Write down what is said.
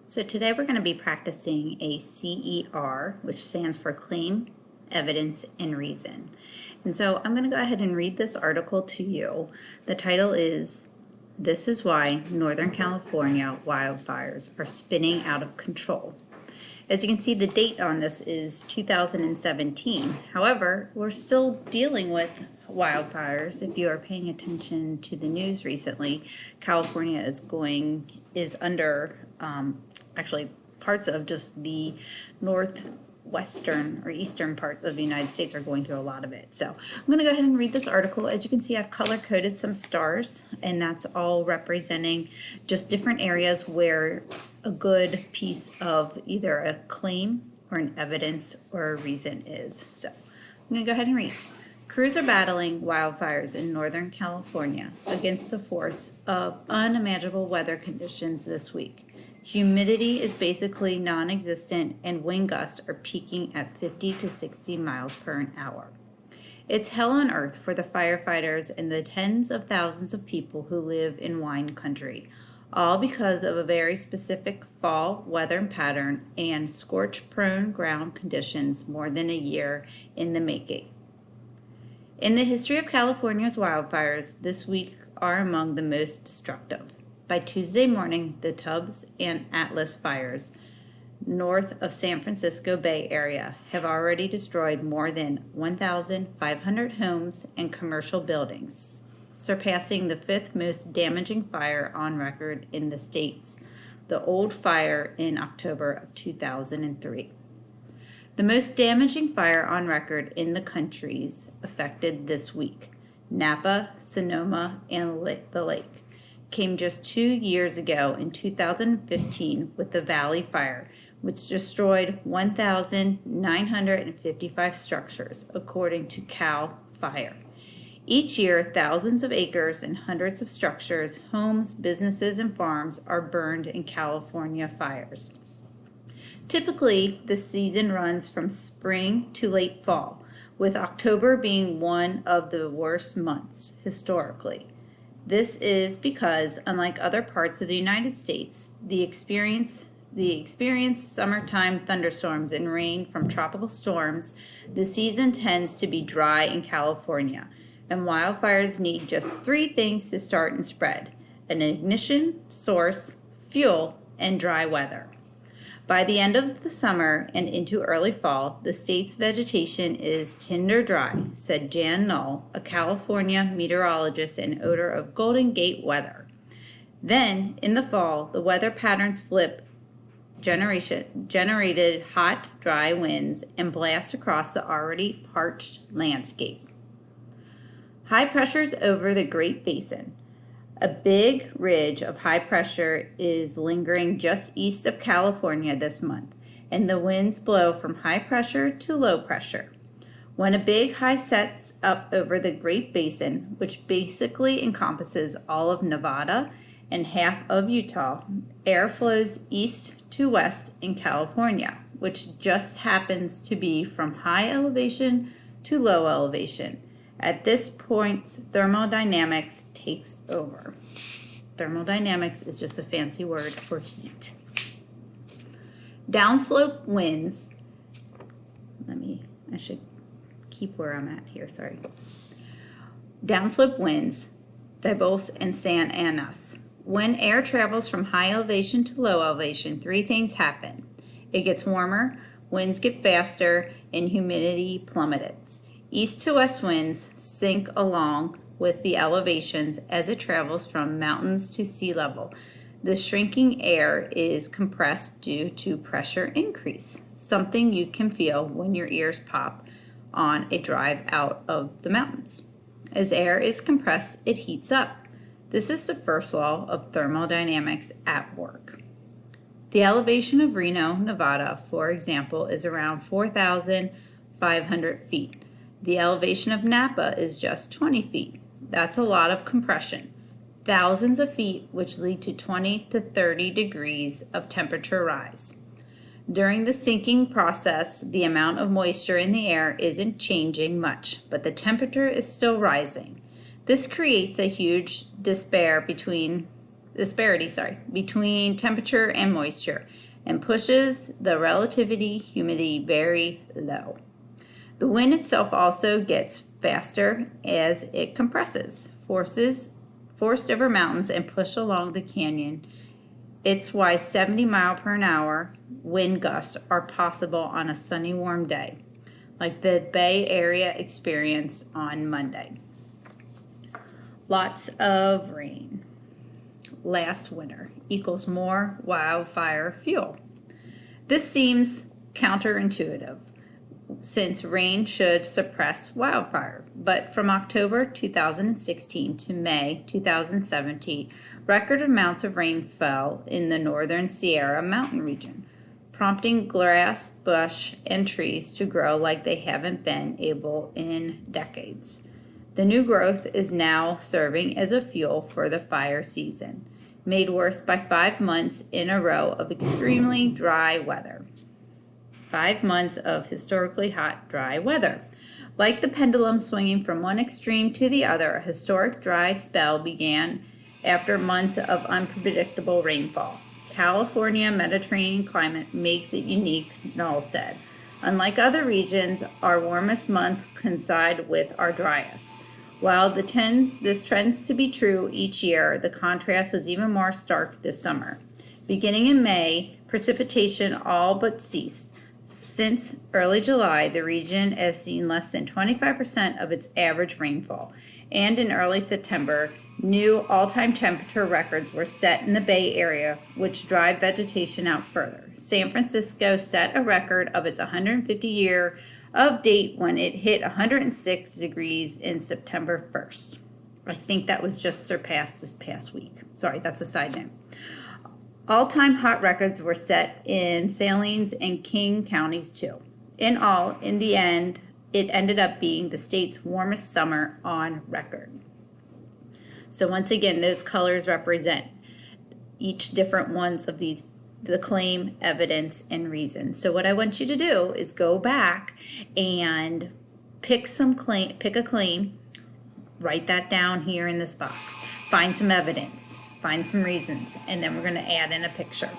So today we're going to be practicing a CER, which stands for Claim, Evidence, and Reason. And so I'm going to go ahead and read this article to you. The title is, "This is Why Northern California Wildfires Are Spinning Out of Control." As you can see, the date on this is 2017. However, we're still dealing with wildfires. If you are paying attention to the news recently, California is under actually parts of just the northwestern or eastern part of the United States are going through a lot of it. So I'm going to go ahead and read this article. As you can see, I've color coded some stars, and that's all representing just different areas where a good piece of either a claim or an evidence or a reason is. So I'm going to go ahead and read. Crews are battling wildfires in Northern California against the force of unimaginable weather conditions this week. Humidity is basically non-existent, and wind gusts are peaking at 50 to 60 miles per hour. It's hell on earth for the firefighters and the tens of thousands of people who live in wine country, all because of a very specific fall weather pattern and scorch-prone ground conditions more than a year in the making. In the history of California's wildfires, this week are among the most destructive. By Tuesday morning, the Tubbs and Atlas fires north of San Francisco Bay Area have already destroyed more than 1,500 homes and commercial buildings, surpassing the fifth most damaging fire on record in the states, the old fire in October of 2003. The most damaging fire on record in the countries affected this week, Napa, Sonoma, and the Lake, came just 2 years ago in 2015 with the Valley Fire, which destroyed 1,955 structures, according to CAL FIRE. Each year, thousands of acres and hundreds of structures, homes, businesses, and farms are burned in California fires. Typically, the season runs from spring to late fall, with October being one of the worst months historically. This is because, unlike other parts of the United States, the experienced summertime thunderstorms and rain from tropical storms, the season tends to be dry in California, and wildfires need just 3 things to start and spread: an ignition source, fuel, and dry weather. By the end of the summer and into early fall, the state's vegetation is tinder dry, said Jan Null, a California meteorologist and owner of Golden Gate Weather. Then, in the fall, the weather patterns flip, generated hot, dry winds and blast across the already parched landscape. High pressures over the Great Basin. A big ridge of high pressure is lingering just east of California this month, and the winds blow from high pressure to low pressure. When a big high sets up over the Great Basin, which basically encompasses all of Nevada and half of Utah, air flows east to west in California, which just happens to be from high elevation to low elevation. At this point, thermodynamics takes over. Thermodynamics is just a fancy word for heat. Downslope winds, I should keep where I'm at here, sorry. Downslope winds, Dibos and San Anas. When air travels from high elevation to low elevation, 3 things happen. It gets warmer, winds get faster, and humidity plummets. East to west winds sink along with the elevations as it travels from mountains to sea level. The shrinking air is compressed due to pressure increase, something you can feel when your ears pop on a drive out of the mountains. As air is compressed, it heats up. This is the first law of thermodynamics at work. The elevation of Reno, Nevada, for example, is around 4,500 feet. The elevation of Napa is just 20 feet. That's a lot of compression. Thousands of feet, which lead to 20 to 30 degrees of temperature rise. During the sinking process, the amount of moisture in the air isn't changing much, but the temperature is still rising. This creates a huge disparity between between temperature and moisture and pushes the relativity humidity very low. The wind itself also gets faster as it compresses, forced over mountains and pushed along the canyon. It's why 70-mile-per-hour wind gusts are possible on a sunny, warm day, like the Bay Area experienced on Monday. Lots of rain last winter equals more wildfire fuel. This seems counterintuitive, since rain should suppress wildfire. But from October 2016 to May 2017, record amounts of rain fell in the northern Sierra Mountain region, prompting grass, bush, and trees to grow like they haven't been able in decades. The new growth is now serving as a fuel for the fire season, made worse by 5 months in a row of extremely dry weather. 5 months of historically hot, dry weather. Like the pendulum swinging from one extreme to the other, a historic dry spell began after months of unpredictable rainfall. California Mediterranean climate makes it unique, Null said. Unlike other regions, our warmest month coincide with our driest. While this trends to be true each year, the contrast was even more stark this summer. Beginning in May, precipitation all but ceased. Since early July, the region has seen less than 25% of its average rainfall, and in early September, new all-time temperature records were set in the Bay Area, which drive vegetation out further. San Francisco set a record of its 150-year of date when it hit 106 degrees in September 1st. I think that was just surpassed this past week. Sorry, that's a side note. All-time hot records were set in Salines and King counties too. In all, in the end, it ended up being the state's warmest summer on record. So once again, those colors represent each different ones of these, the claim, evidence, and reason. So what I want you to do is go back and pick a claim, write that down here in this box, find some evidence, find some reasons, and then we're going to add in a picture.